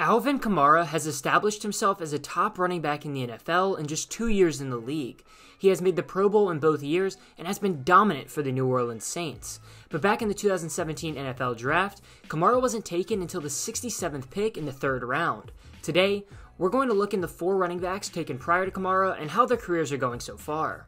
Alvin Kamara has established himself as a top running back in the NFL in just 2 years in the league. He has made the Pro Bowl in both years and has been dominant for the New Orleans Saints. But back in the 2017 NFL Draft, Kamara wasn't taken until the 67th pick in the 3rd round. Today, we're going to look into 4 running backs taken prior to Kamara and how their careers are going so far.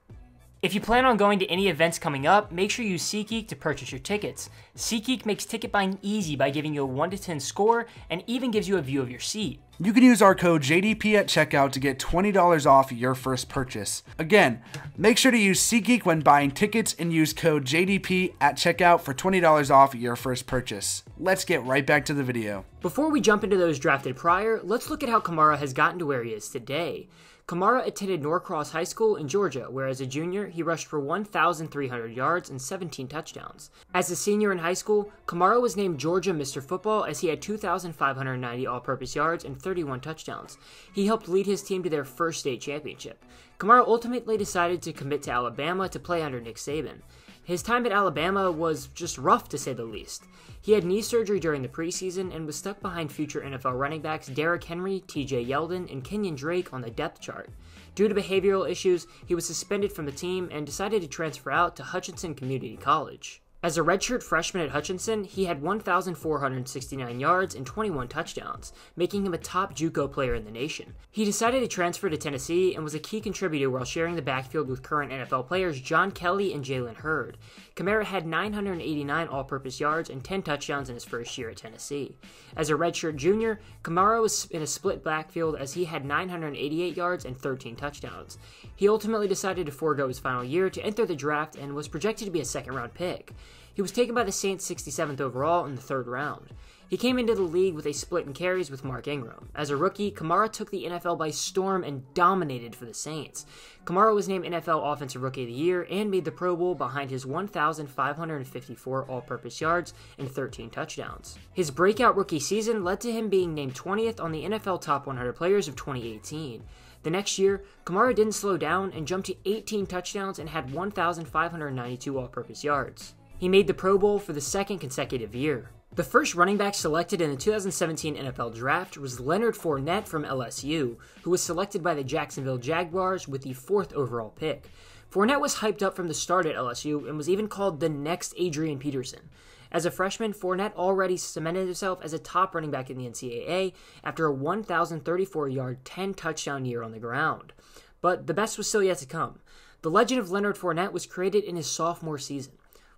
If you plan on going to any events coming up, make sure you use SeatGeek to purchase your tickets. SeatGeek makes ticket buying easy by giving you a 1 to 10 score and even gives you a view of your seat. You can use our code JDP at checkout to get $20 off your first purchase. Again, make sure to use SeatGeek when buying tickets and use code JDP at checkout for $20 off your first purchase. Let's get right back to the video. Before we jump into those drafted prior, let's look at how Kamara has gotten to where he is today. Kamara attended Norcross High School in Georgia, where as a junior, he rushed for 1,300 yards and 17 touchdowns. As a senior in high school, Kamara was named Georgia Mr. Football as he had 2,590 all-purpose yards and 31 touchdowns. He helped lead his team to their first state championship. Kamara ultimately decided to commit to Alabama to play under Nick Saban. His time at Alabama was just rough, to say the least. He had knee surgery during the preseason and was stuck behind future NFL running backs Derrick Henry, TJ Yeldon, and Kenyon Drake on the depth chart. Due to behavioral issues, he was suspended from the team and decided to transfer out to Hutchinson Community College. As a redshirt freshman at Hutchinson, he had 1,469 yards and 21 touchdowns, making him a top JUCO player in the nation. He decided to transfer to Tennessee and was a key contributor while sharing the backfield with current NFL players John Kelly and Jalen Hurd. Kamara had 989 all-purpose yards and 10 touchdowns in his first year at Tennessee. As a redshirt junior, Kamara was in a split backfield as he had 988 yards and 13 touchdowns. He ultimately decided to forego his final year to enter the draft and was projected to be a second-round pick. He was taken by the Saints 67th overall in the 3rd round. He came into the league with a split in carries with Mark Ingram. As a rookie, Kamara took the NFL by storm and dominated for the Saints. Kamara was named NFL Offensive Rookie of the Year and made the Pro Bowl behind his 1,554 all-purpose yards and 13 touchdowns. His breakout rookie season led to him being named 20th on the NFL Top 100 Players of 2018. The next year, Kamara didn't slow down and jumped to 18 touchdowns and had 1,592 all-purpose yards. He made the Pro Bowl for the 2nd consecutive year. The first running back selected in the 2017 NFL Draft was Leonard Fournette from LSU, who was selected by the Jacksonville Jaguars with the 4th overall pick. Fournette was hyped up from the start at LSU and was even called the next Adrian Peterson. As a freshman, Fournette already cemented himself as a top running back in the NCAA after a 1,034-yard, 10-touchdown year on the ground. But the best was still yet to come. The legend of Leonard Fournette was created in his sophomore season.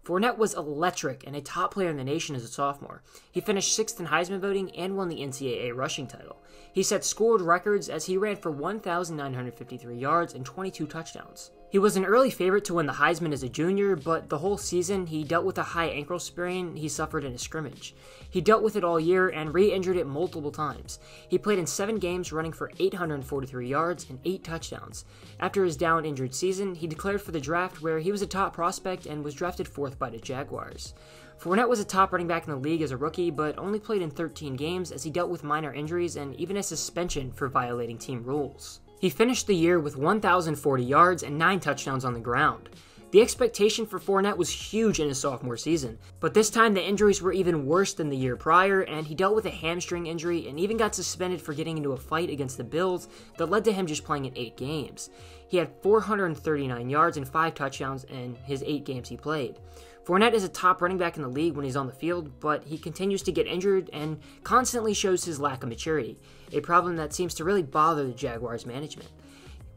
Fournette was electric and a top player in the nation as a sophomore. He finished 6th in Heisman voting and won the NCAA rushing title. He set scored records as he ran for 1,953 yards and 22 touchdowns. He was an early favorite to win the Heisman as a junior, but the whole season he dealt with a high ankle sprain he suffered in a scrimmage. He dealt with it all year and re-injured it multiple times. He played in 7 games running for 843 yards and 8 touchdowns. After his down injured season, he declared for the draft where he was a top prospect and was drafted 4th by the Jaguars. Fournette was a top running back in the league as a rookie, but only played in 13 games as he dealt with minor injuries and even a suspension for violating team rules. He finished the year with 1,040 yards and 9 touchdowns on the ground. The expectation for Fournette was huge in his sophomore season, but this time the injuries were even worse than the year prior, and he dealt with a hamstring injury and even got suspended for getting into a fight against the Bills that led to him just playing in 8 games. He had 439 yards and 5 touchdowns in his 8 games he played. Fournette is a top running back in the league when he's on the field, but he continues to get injured and constantly shows his lack of maturity, a problem that seems to really bother the Jaguars management.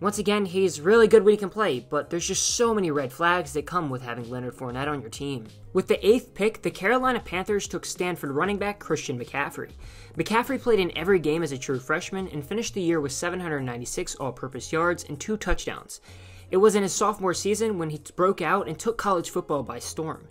Once again, he's really good when he can play, but there's just so many red flags that come with having Leonard Fournette on your team. With the 8th pick, the Carolina Panthers took Stanford running back Christian McCaffrey. McCaffrey played in every game as a true freshman and finished the year with 796 all-purpose yards and 2 touchdowns. It was in his sophomore season when he broke out and took college football by storm.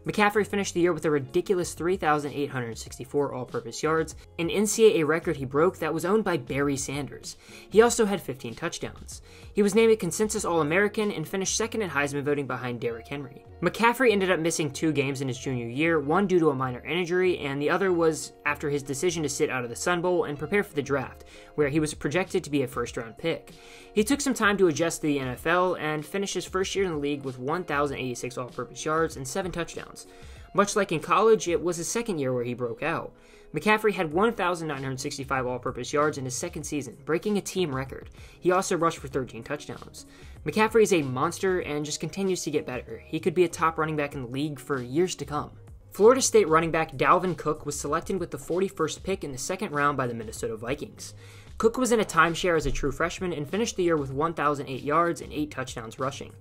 McCaffrey finished the year with a ridiculous 3,864 all-purpose yards, an NCAA record he broke that was owned by Barry Sanders. He also had 15 touchdowns. He was named a consensus All-American and finished 2nd in Heisman voting behind Derrick Henry. McCaffrey ended up missing 2 games in his junior year, one due to a minor injury, and the other was after his decision to sit out of the Sun Bowl and prepare for the draft, where he was projected to be a first-round pick. He took some time to adjust to the NFL and finished his first year in the league with 1,086 all-purpose yards and 7 touchdowns. Much like in college, it was his second year where he broke out. McCaffrey had 1,965 all-purpose yards in his second season, breaking a team record. He also rushed for 13 touchdowns. McCaffrey is a monster and just continues to get better. He could be a top running back in the league for years to come. Florida State running back Dalvin Cook was selected with the 41st pick in the second round by the Minnesota Vikings. Cook was in a timeshare as a true freshman and finished the year with 1,008 yards and 8 touchdowns rushing.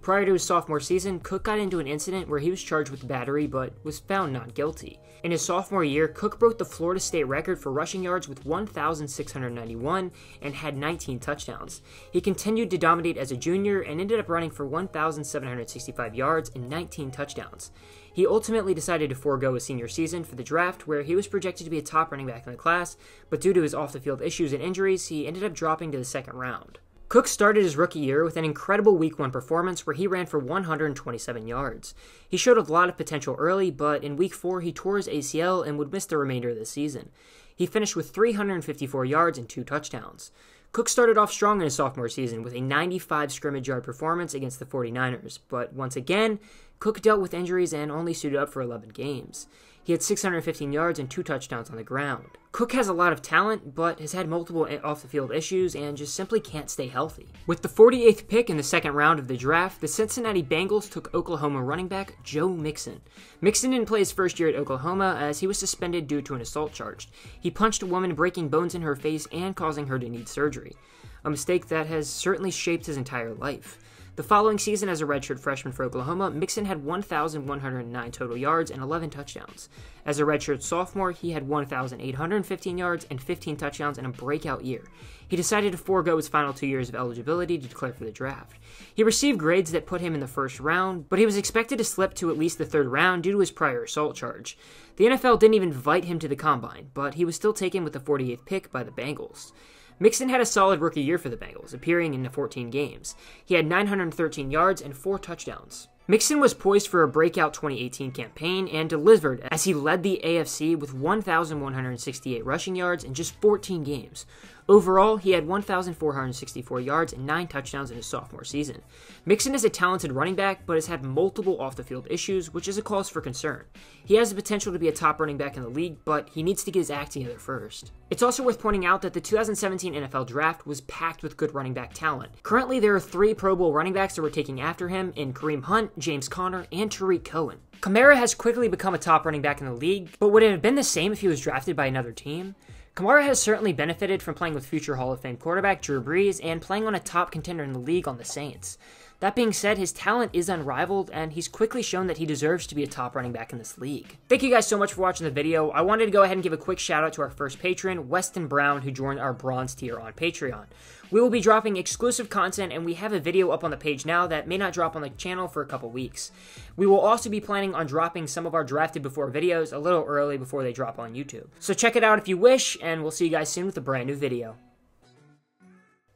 Prior to his sophomore season, Cook got into an incident where he was charged with battery but was found not guilty. In his sophomore year, Cook broke the Florida State record for rushing yards with 1,691 and had 19 touchdowns. He continued to dominate as a junior and ended up running for 1,765 yards and 19 touchdowns. He ultimately decided to forego his senior season for the draft, where he was projected to be a top running back in the class, but due to his off-the-field issues and injuries, he ended up dropping to the second round. Cook started his rookie year with an incredible Week 1 performance where he ran for 127 yards. He showed a lot of potential early, but in Week 4 he tore his ACL and would miss the remainder of the season. He finished with 354 yards and 2 touchdowns. Cook started off strong in his sophomore season with a 95 scrimmage yard performance against the 49ers, but once again, Cook dealt with injuries and only suited up for 11 games. He had 615 yards and 2 touchdowns on the ground. Cook has a lot of talent, but has had multiple off-the-field issues and just simply can't stay healthy. With the 48th pick in the second round of the draft, the Cincinnati Bengals took Oklahoma running back Joe Mixon. Mixon didn't play his first year at Oklahoma as he was suspended due to an assault charge. He punched a woman, breaking bones in her face and causing her to need surgery, a mistake that has certainly shaped his entire life. The following season as a redshirt freshman for Oklahoma, Mixon had 1,109 total yards and 11 touchdowns. As a redshirt sophomore, he had 1,815 yards and 15 touchdowns in a breakout year. He decided to forego his final 2 years of eligibility to declare for the draft. He received grades that put him in the first round, but he was expected to slip to at least the third round due to his prior assault charge. The NFL didn't even invite him to the combine, but he was still taken with the 48th pick by the Bengals. Mixon had a solid rookie year for the Bengals, appearing in 14 games. He had 913 yards and 4 touchdowns. Mixon was poised for a breakout 2018 campaign and delivered as he led the AFC with 1,168 rushing yards in just 14 games. Overall, he had 1,464 yards and 9 touchdowns in his sophomore season. Mixon is a talented running back, but has had multiple off-the-field issues, which is a cause for concern. He has the potential to be a top running back in the league, but he needs to get his act together first. It's also worth pointing out that the 2017 NFL Draft was packed with good running back talent. Currently, there are 3 Pro Bowl running backs that were taking after him in Kareem Hunt, James Conner, and Tariq Cohen. Kamara has quickly become a top running back in the league, but would it have been the same if he was drafted by another team? Kamara has certainly benefited from playing with future Hall of Fame quarterback Drew Brees and playing on a top contender in the league on the Saints. That being said, his talent is unrivaled, and he's quickly shown that he deserves to be a top running back in this league. Thank you guys so much for watching the video. I wanted to go ahead and give a quick shout out to our first patron, Weston Brown, who joined our bronze tier on Patreon. We will be dropping exclusive content, and we have a video up on the page now that may not drop on the channel for a couple weeks. We will also be planning on dropping some of our drafted before videos a little early before they drop on YouTube. So check it out if you wish, and we'll see you guys soon with a brand new video.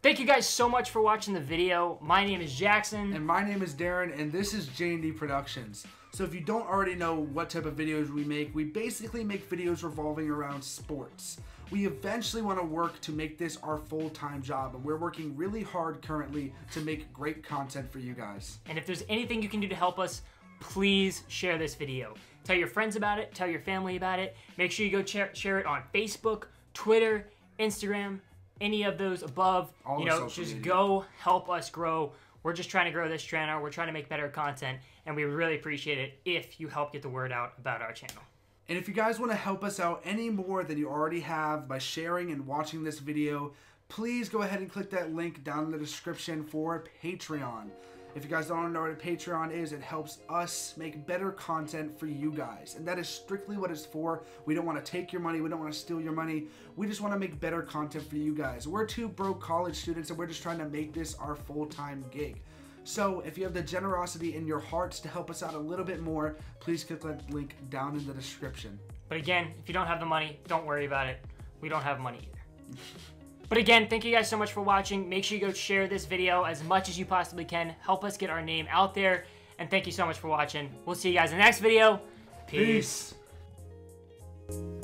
Thank you guys so much for watching the video. My name is Jackson. And my name is Darren, and this is J&D Productions. So if you don't already know what type of videos we basically make videos revolving around sports. We eventually want to work to make this our full-time job, and we're working really hard currently to make great content for you guys. And if there's anything you can do to help us, please share this video. Tell your friends about it, tell your family about it. Make sure you go share it on Facebook, Twitter, Instagram, any of those above. All just media. Go help us grow. We're just trying to grow this channel. We're trying to make better content, and we would really appreciate it if you help get the word out about our channel. And if you guys want to help us out any more than you already have by sharing and watching this video, please go ahead and click that link down in the description for Patreon. If you guys don't know what a Patreon is, it helps us make better content for you guys. And that is strictly what it's for. We don't want to take your money. We don't want to steal your money. We just want to make better content for you guys. We're 2 broke college students, and we're just trying to make this our full-time gig. So if you have the generosity in your hearts to help us out a little bit more, please click that link down in the description. But again, if you don't have the money, don't worry about it. We don't have money either. But again, thank you guys so much for watching. Make sure you go share this video as much as you possibly can. Help us get our name out there. And thank you so much for watching. We'll see you guys in the next video. Peace. Peace.